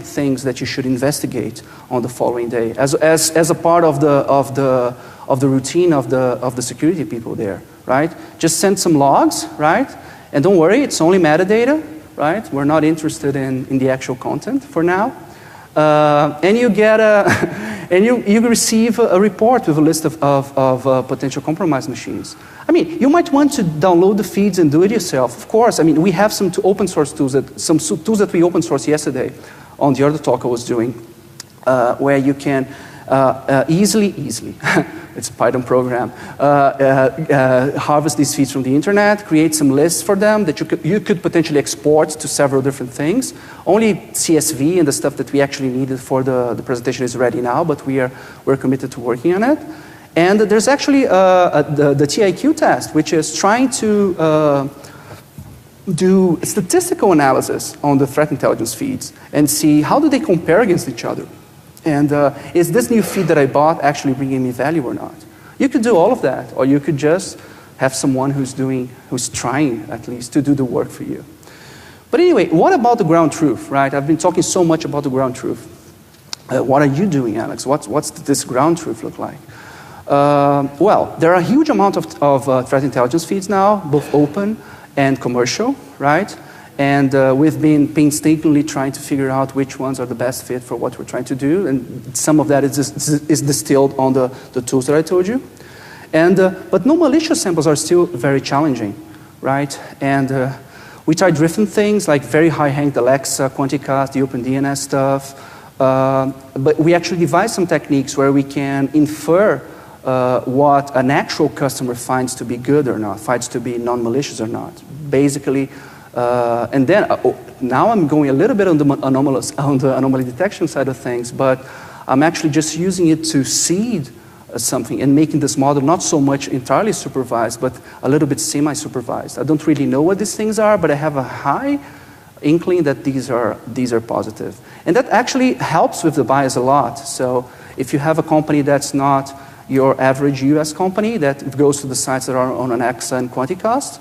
things that you should investigate on the following day as a part of the routine of the security people there, right? Just send some logs, right? And don't worry, it's only metadata, right? We're not interested in the actual content for now. And you get and you receive a report with a list of potential compromised machines. I mean, you might want to download the feeds and do it yourself. Of course, I mean, we have some open source tools some tools that we open sourced yesterday on the other talk I was doing, where you can easily, it's a Python program, harvest these feeds from the internet, create some lists for them that you could potentially export to several different things. Only CSV and the stuff that we actually needed for the presentation is ready now, but we're committed to working on it. And there's actually the TIQ test, which is trying to do statistical analysis on the threat intelligence feeds and see how do they compare against each other. And is this new feed that I bought actually bringing me value or not? You could do all of that, or you could just have someone who's trying at least to do the work for you. But anyway, what about the ground truth, right? I've been talking so much about the ground truth. What are you doing, Alex? What's this ground truth look like? Well, there are a huge amount of threat intelligence feeds now, both open and commercial, right? And we've been painstakingly trying to figure out which ones are the best fit for what we're trying to do. And some of that is distilled on the tools that I told you. And, but no malicious samples are still very challenging, right? And we tried different things like very high-ranked Alexa, Quanticast, the OpenDNS stuff. But we actually devised some techniques where we can infer what an actual customer finds to be good or not, finds to be non-malicious or not. Basically, and then now I'm going a little bit on the anomaly detection side of things, but I'm actually just using it to seed something and making this model not so much entirely supervised, but a little bit semi-supervised. I don't really know what these things are, but I have a high inkling that these are positive. And that actually helps with the bias a lot. So if you have a company that's not your average US company that goes to the sites that are on an AXA and Quanticast,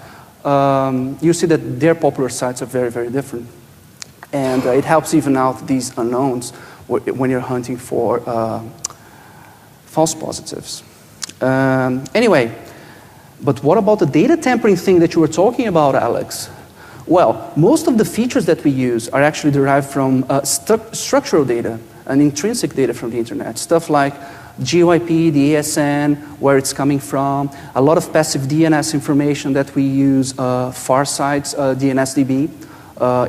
you see that their popular sites are very, very different. And it helps even out these unknowns when you're hunting for false positives. Anyway, but what about the data tampering thing that you were talking about, Alex? Well, most of the features that we use are actually derived from structural data and intrinsic data from the internet. Stuff like GeoIP, the ASN, where it's coming from, a lot of passive DNS information that we use, Farsight's DNSDB,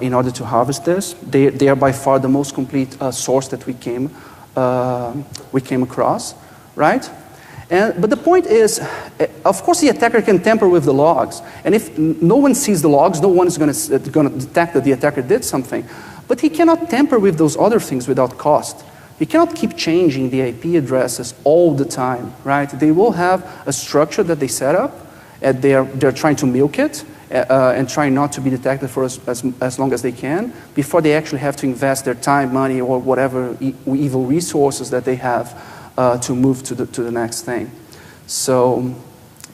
in order to harvest this. They are by far the most complete source that we came across, right? But the point is, of course the attacker can tamper with the logs. And if no one sees the logs, no one is going to detect that the attacker did something. But he cannot tamper with those other things without cost. He cannot keep changing the IP addresses all the time, right? They will have a structure that they set up, and they're trying to milk it, and trying not to be detected for as long as they can, before they actually have to invest their time, money, or whatever evil resources that they have to move to the next thing. So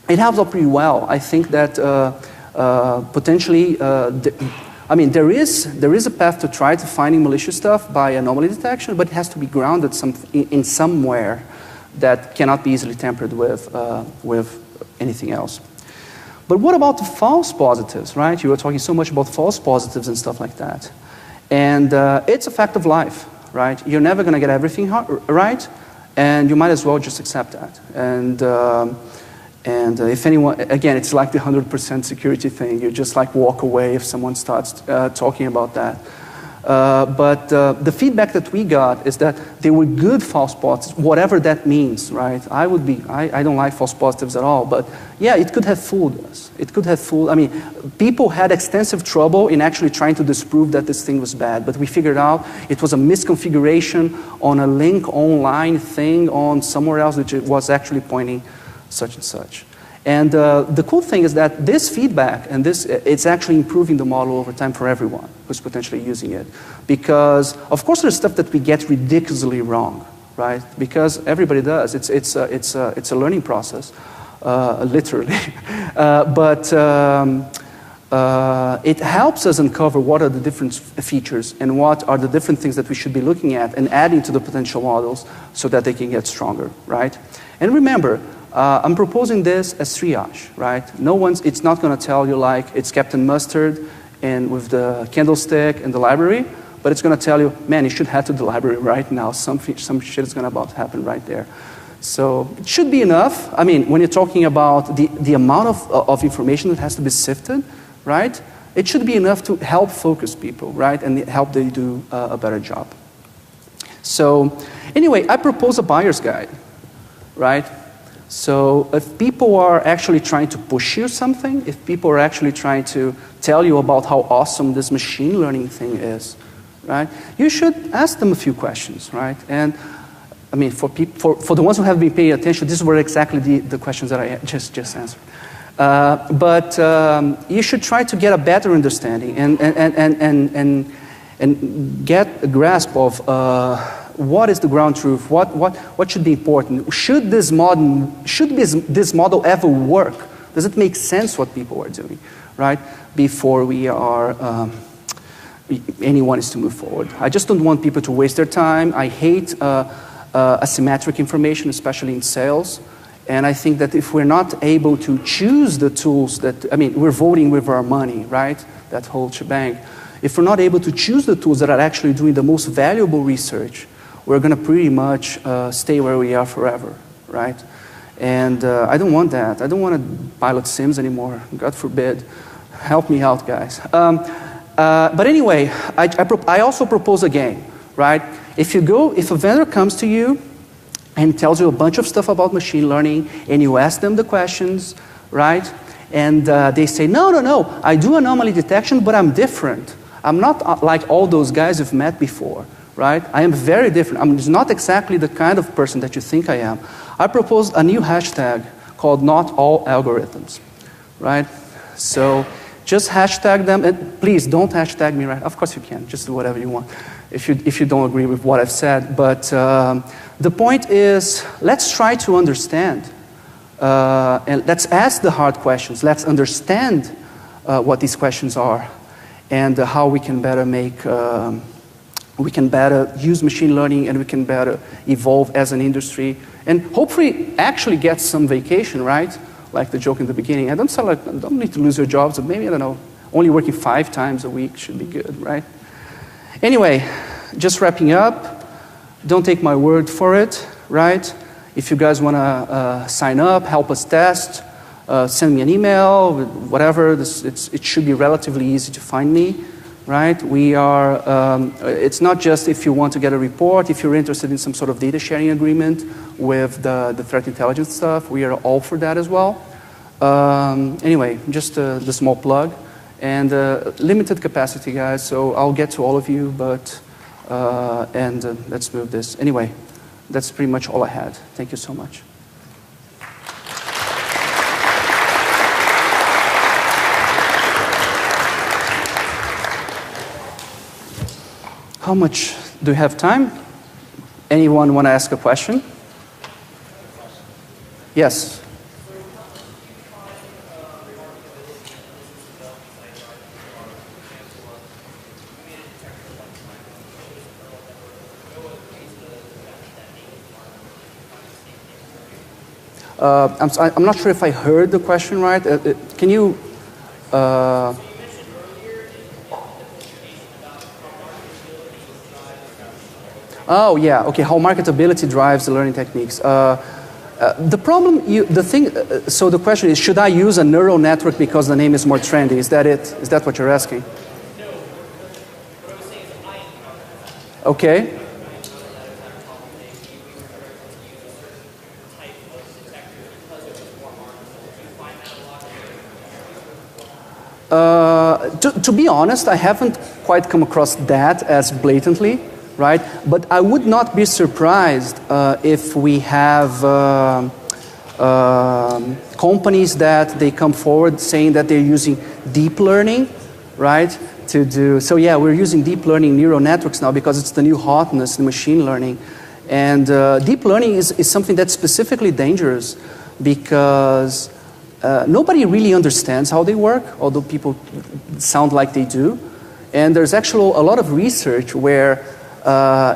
it helps out pretty well. I think that potentially, there is a path to try to finding malicious stuff by anomaly detection, but it has to be grounded in somewhere that cannot be easily tampered with anything else. But what about the false positives, right? You were talking so much about false positives and stuff like that. And it's a fact of life, right? You're never going to get everything right, and you might as well just accept that. And if anyone, again, it's like the 100% security thing. You just like walk away if someone starts talking about that. But the feedback that we got is that they were good false positives, whatever that means, right? I don't like false positives at all, but yeah, it could have fooled us. It could have fooled, people had extensive trouble in actually trying to disprove that this thing was bad, but we figured out it was a misconfiguration on a link online thing on somewhere else, which it was actually pointing such and such. And the cool thing is that this feedback and it's actually improving the model over time for everyone who's potentially using it. Because, of course, there's stuff that we get ridiculously wrong, right? Because everybody does. It's a learning process, literally. But it helps us uncover what are the different features and what are the different things that we should be looking at and adding to the potential models so that they can get stronger, right? And remember, I'm proposing this as triage, right? It's not going to tell you like it's Captain Mustard and with the candlestick and the library, but it's going to tell you, man, you should head to the library right now. Some shit is going to about to happen right there. So it should be enough. When you're talking about the amount of information that has to be sifted, right? It should be enough to help focus people, right? And help them do a better job. So anyway, I propose a buyer's guide, right? So if people are actually trying to push you something, if people are actually trying to tell you about how awesome this machine learning thing is, right, you should ask them a few questions, right? And for the ones who have been paying attention, these were exactly the questions that I just answered. But you should try to get a better understanding and get a grasp of what is the ground truth, what should be important. Should this model ever work? Does it make sense what people are doing, right? Before anyone is to move forward. I just don't want people to waste their time. I hate asymmetric information, especially in sales. And I think that if we're not able to choose the tools we're voting with our money, right? That whole shebang. If we're not able to choose the tools that are actually doing the most valuable research, we're going to pretty much stay where we are forever, right? And I don't want that. I don't want to pilot sims anymore. God forbid. Help me out, guys. But anyway, I also propose a game, right? If a vendor comes to you and tells you a bunch of stuff about machine learning, and you ask them the questions, right? And they say, no, I do anomaly detection, but I'm different. I'm not like all those guys you've met before, right? I am very different. I'm not exactly the kind of person that you think I am. I propose a new hashtag called not all algorithms, right? So just hashtag them, and please don't hashtag me, right? Of course you can, just do whatever you want. if you don't agree with what I've said. But the point is, let's try to understand. And let's ask the hard questions. Let's understand what these questions are and how we can better we can better use machine learning, and we can better evolve as an industry, and hopefully actually get some vacation, right? Like the joke in the beginning. I don't need to lose your jobs, but maybe, I don't know, only working 5 times a week should be good, right? Anyway, just wrapping up, don't take my word for it, right? If you guys want to sign up, help us test, send me an email, whatever. It should be relatively easy to find me, right? We are, it's not just if you want to get a report, if you're interested in some sort of data sharing agreement with the threat intelligence stuff, we are all for that as well. Anyway, just the small plug. And limited capacity, guys, so I'll get to all of you, but, let's move this. Anyway, that's pretty much all I had. Thank you so much. How much do you have time? Anyone want to ask a question? Yes. I'm not sure if I heard the question right. Can you? Oh yeah, okay. How marketability drives the learning techniques. The problem, so the question is, should I use a neural network because the name is more trendy? Is that it? Is that what you're asking? Okay. To be honest, I haven't quite come across that as blatantly, right? But I would not be surprised if we have companies that they come forward saying that they're using deep learning, right? To do, so yeah, we're using deep learning neural networks now because it's the new hotness in machine learning. And deep learning is something that's specifically dangerous because nobody really understands how they work, although people sound like they do. And there's actually a lot of research where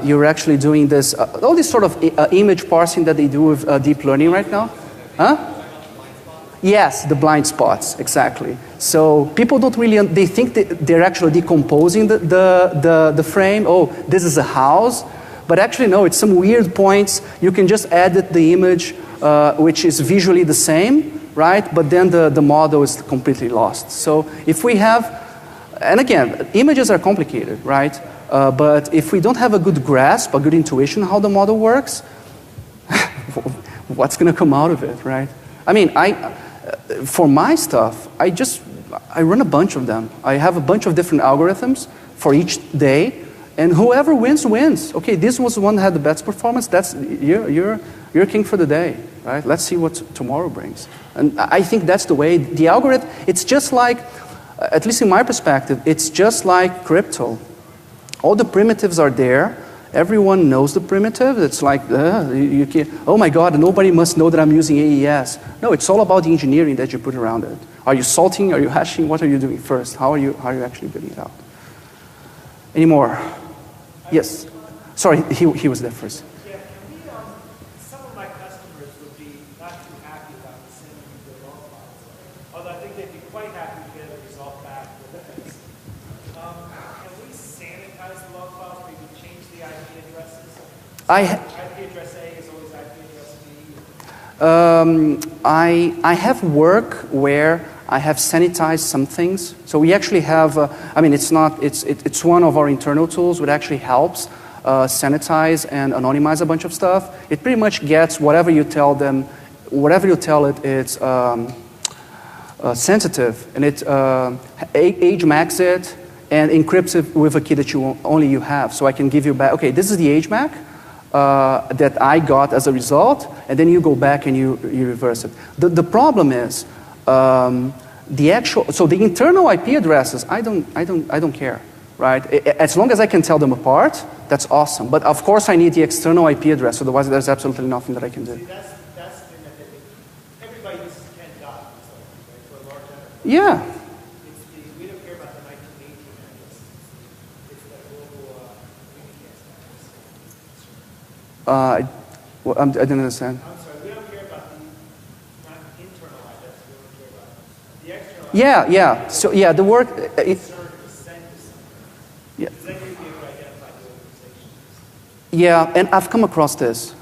you're actually doing this, all this sort of image parsing that they do with deep learning right now. Huh? Yes, the blind spots, exactly. So people don't really, they think that they're actually decomposing the frame. Oh, this is a house. But actually, no, it's some weird points. You can just edit the image, which is visually the same, right? But then the model is completely lost. So if we have, and again, images are complicated, right? But if we don't have a good grasp, a good intuition how the model works, what's going to come out of it, right? I mean, for my stuff, I run a bunch of them. I have a bunch of different algorithms for each day, and whoever wins, wins. Okay, this was the one that had the best performance. That's you're king for the day, right? Let's see what tomorrow brings. And I think that's the way the algorithm. It's just like, at least in my perspective, it's just like crypto. All the primitives are there. Everyone knows the primitive. It's like, you can't, oh my God, nobody must know that I'm using AES. No, it's all about the engineering that you put around it. Are you salting? Are you hashing? What are you doing first? How are you actually building it out? Any more? Yes. Sorry, he was there first. Yeah, some of my customers would be not too happy about sending their log files. Although I think they'd be quite happy to get a result back with this. Can we sanitize the log files? Maybe change the IP addresses? IP address A is always IP address B. I have work where I have sanitized some things. So we actually have, I mean, it's one of our internal tools which actually helps sanitize and anonymize a bunch of stuff. It pretty much gets whatever you tell them, whatever you tell it, it's sensitive, and it age max it and encrypts it with a key that only you have. So I can give you back, okay, this is the age mac that I got as a result, and then you go back and you reverse it. The problem is, so the internal IP addresses, I don't care, right? As long as I can tell them apart, that's awesome. But of course, I need the external IP address. Otherwise, there's absolutely nothing that I can do. See, that's the thing that they think. Everybody uses 10 dot, right, for a large enterprise. Yeah. We don't care about the 1918 address. It's the global unicast address. I didn't understand. I'm sorry, we don't care about the not internal address. We don't care about the external Yeah, yeah. So yeah, the work. address. Concern to send to something. Yeah. Because then you'll be able to identify the organization. Yeah, and I've come across this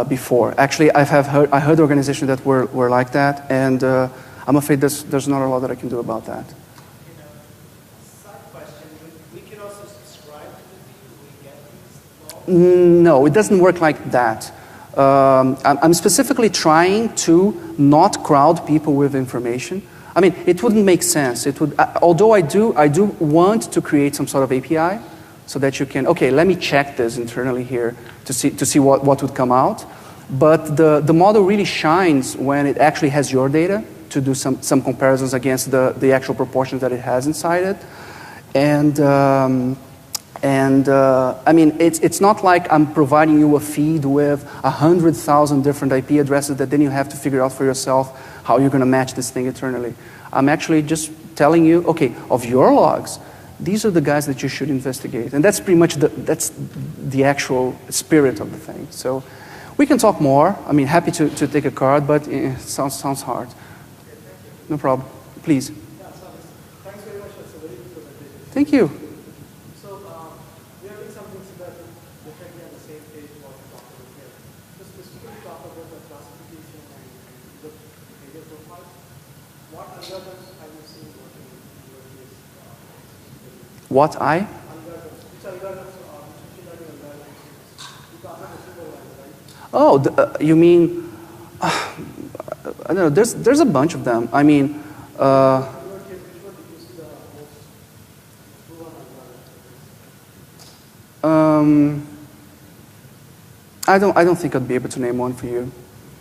before. Actually, I heard organizations that were like that, and I'm afraid there's not a lot that I can do about that. Side question, we can also subscribe to the view we get these laws. No, it doesn't work like that. I'm specifically trying to not crowd people with information. I mean, it wouldn't make sense. It would, although I do want to create some sort of API so that you can, okay, let me check this internally here to see what would come out. But the model really shines when it actually has your data to do some comparisons against the actual proportions that it has inside it. And I mean, it's not like I'm providing you a feed with 100,000 different IP addresses that then you have to figure out for yourself how you're going to match this thing internally. I'm actually just telling you, okay, of your logs, these are the guys that you should investigate. And that's pretty much that's the actual spirit of the thing. So we can talk more. I mean, happy to take a card, but it sounds hard. No problem. Please. Thanks very much. That's a very good presentation. Thank you. So, we are doing something so that we're checking on the same page what we talked about here. Just specifically talk about the classification and the behavior profile. What algorithms have you seen working in your case? What I? Algorithms. Which algorithms are machine learning algorithms? You talk about the supervisor, right? Oh, you mean? I don't know. There's a bunch of them. I mean. In your case, which one did you see the most proven algorithm? I don't think I'd be able to name one for you.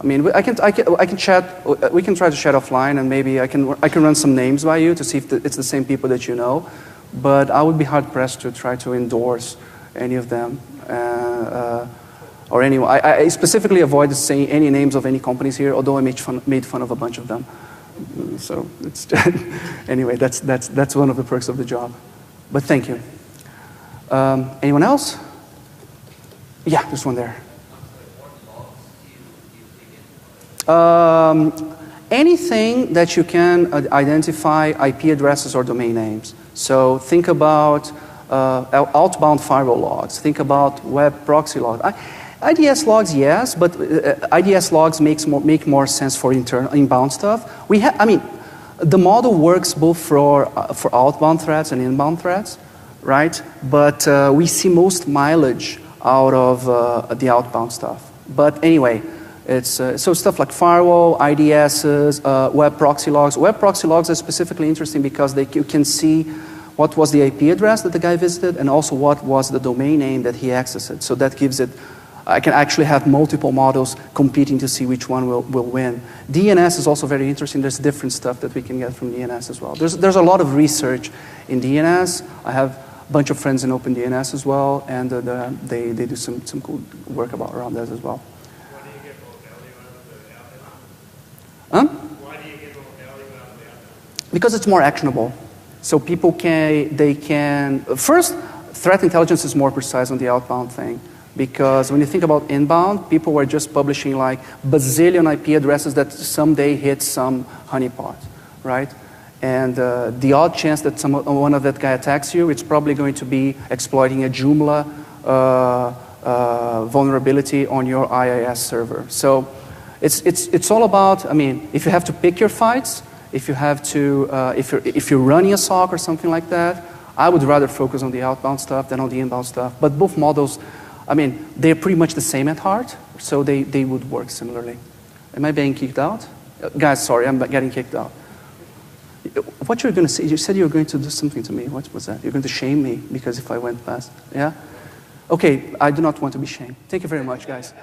I mean, I can chat. We can try to chat offline, and maybe I can run some names by you to see if it's the same people that you know. But I would be hard pressed to try to endorse any of them or anyone. I specifically avoid saying any names of any companies here, although I made fun of a bunch of them. So it's anyway. That's one of the perks of the job. But thank you. Anyone else? Yeah, there's one there. Anything that you can identify IP addresses or domain names. So think about outbound firewall logs. Think about web proxy logs. IDS logs, yes, but IDS logs make more sense for inbound stuff. I mean, the model works both for outbound threats and inbound threats, right? But we see most mileage out of the outbound stuff. But anyway, it's so stuff like firewall, IDSs, web proxy logs. Web proxy logs are specifically interesting because you can see what was the IP address that the guy visited and also what was the domain name that he accessed. So that gives it, I can actually have multiple models competing to see which one will win. DNS is also very interesting. There's different stuff that we can get from DNS as well. There's a lot of research in DNS. I have a bunch of friends in OpenDNS as well, and they do some cool work around that as well. Why do you get more value Huh? out of the outbound? Why do you get more value out of the outbound? Because it's more actionable. So people first, threat intelligence is more precise on the outbound thing. Because when you think about inbound, people were just publishing like bazillion IP addresses that someday hit some honeypot, right? And the odd chance that one of that guy attacks you, it's probably going to be exploiting a Joomla vulnerability on your IIS server. So it's all about, I mean, if you have to pick your fights, if you have to, if you're running a SOC or something like that, I would rather focus on the outbound stuff than on the inbound stuff. But both models, I mean, they're pretty much the same at heart, so they would work similarly. Am I being kicked out? Guys, sorry, I'm getting kicked out. What you're going to say, you said you were going to do something to me. What was that? You're going to shame me because if I went past, yeah? Okay, I do not want to be shamed. Thank you very much, guys.